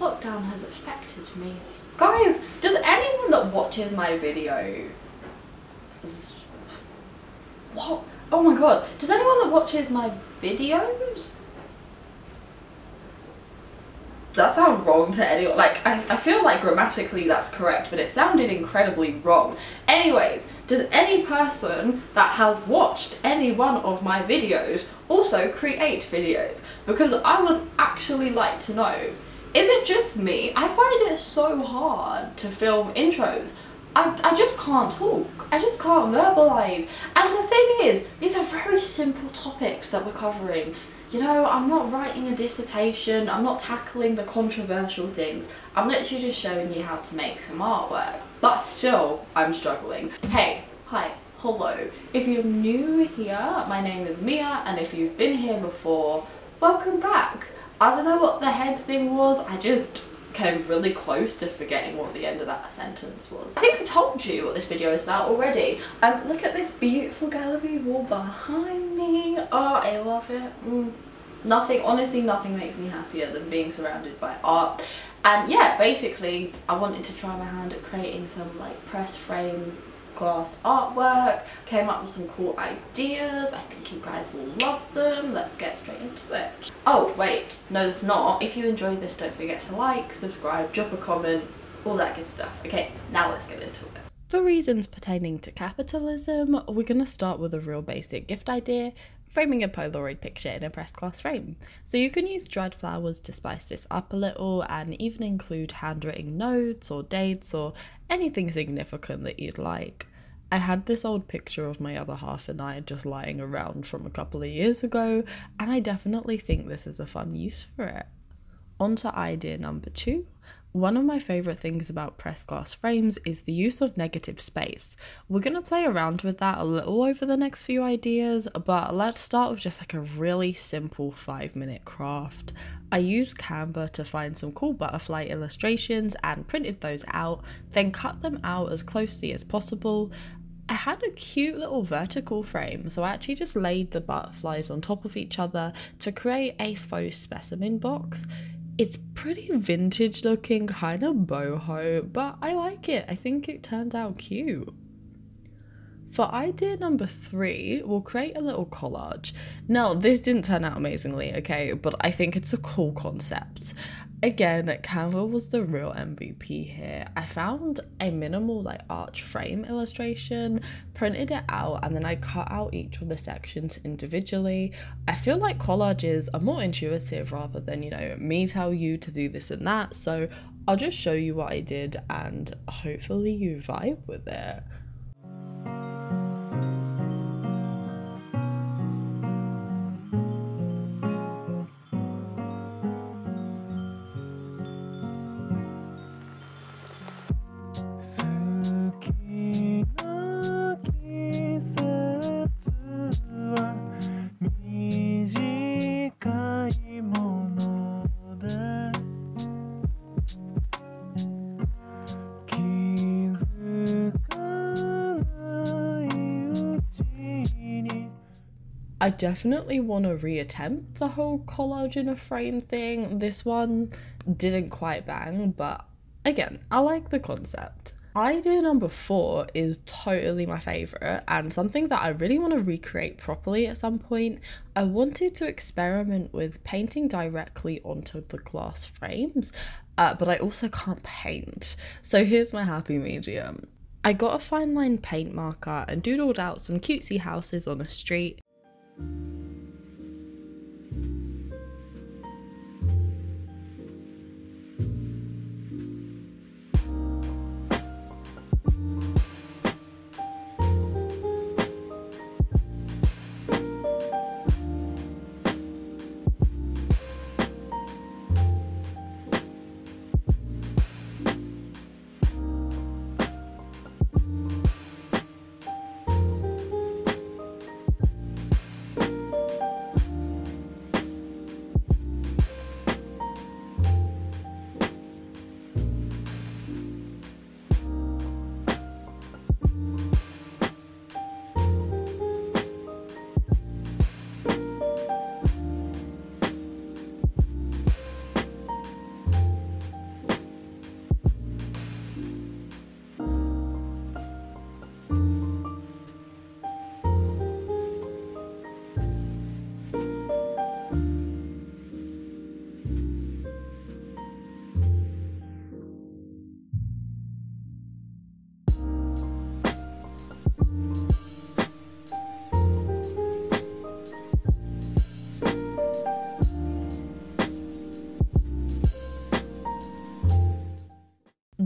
lockdown has affected me. Guys, does anyone that watches my video... What? Oh my god. Does anyone that watches my videos... That sounds wrong to anyone. Like, I feel like grammatically that's correct, but it sounded incredibly wrong. Anyways, does any person that has watched any one of my videos also create videos? Because I would actually like to know. Is it just me? I find it so hard to film intros. I just can't talk. I just can't verbalise. And the thing is, these are very simple topics that we're covering. You know, I'm not writing a dissertation, I'm not tackling the controversial things. I'm literally just showing you how to make some artwork. But still, I'm struggling. Hey, hi, hello. If you're new here, my name is Mia, and if you've been here before, welcome back. I don't know what the head thing was, I just came really close to forgetting what the end of that sentence was. I think I told you what this video is about already. Look at this beautiful gallery wall behind me. Oh, I love it. Nothing, honestly, nothing makes me happier than being surrounded by art. And yeah, basically, I wanted to try my hand at creating some like press frame glass artwork. Came up with some cool ideas. I think you guys will love them. Let's get straight into it. Oh wait, no there's not. If you enjoyed this, don't forget to like, subscribe, drop a comment, all that good stuff. Okay, now let's get into it. For reasons pertaining to capitalism, we're gonna start with a real basic gift idea, framing a Polaroid picture in a pressed glass frame. So you can use dried flowers to spice this up a little and even include handwritten notes or dates or anything significant that you'd like. I had this old picture of my other half and I just lying around from a couple of years ago, and I definitely think this is a fun use for it. On to idea number 2. One of my favourite things about pressed glass frames is the use of negative space. We're going to play around with that a little over the next few ideas, but let's start with just like a really simple 5-minute craft. I used Canva to find some cool butterfly illustrations and printed those out, then cut them out as closely as possible. I had a cute little vertical frame, so I actually just laid the butterflies on top of each other to create a faux specimen box. It's pretty vintage looking, kind of boho, but I like it. I think it turned out cute. For idea number 3, we'll create a little collage. Now, this didn't turn out amazingly, okay, but I think it's a cool concept. Again, Canva was the real MVP here. I found a minimal like arch frame illustration, printed it out, and then I cut out each of the sections individually. I feel like collages are more intuitive rather than, you know, me tell you to do this and that, so I'll just show you what I did and hopefully you vibe with it. I definitely want to reattempt the whole collage in a frame thing. This one didn't quite bang, but again, I like the concept. Idea number 4 is totally my favourite and something that I really want to recreate properly at some point. I wanted to experiment with painting directly onto the glass frames, but I also can't paint. So here's my happy medium. I got a fine line paint marker and doodled out some cutesy houses on a street.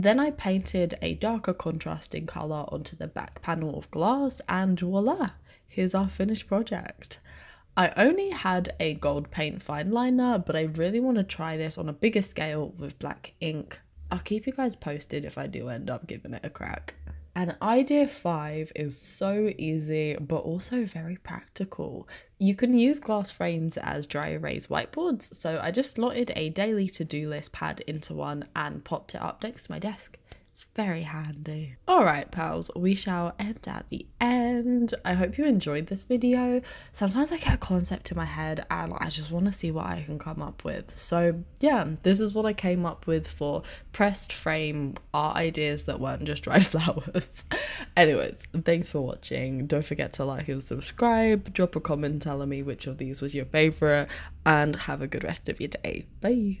Then I painted a darker contrasting colour onto the back panel of glass, and voila, here's our finished project. I only had a gold paint fine liner, but I really want to try this on a bigger scale with black ink. I'll keep you guys posted if I do end up giving it a crack. And idea 5 is so easy, but also very practical. You can use glass frames as dry erase whiteboards, so I just slotted a daily to-do list pad into one and popped it up next to my desk. It's very handy. Alright pals, we shall end at the end. I hope you enjoyed this video. Sometimes I get a concept in my head and I just want to see what I can come up with. So yeah, this is what I came up with for pressed frame art ideas that weren't just dried flowers. Anyways, thanks for watching. Don't forget to like and subscribe, drop a comment telling me which of these was your favourite, and have a good rest of your day. Bye!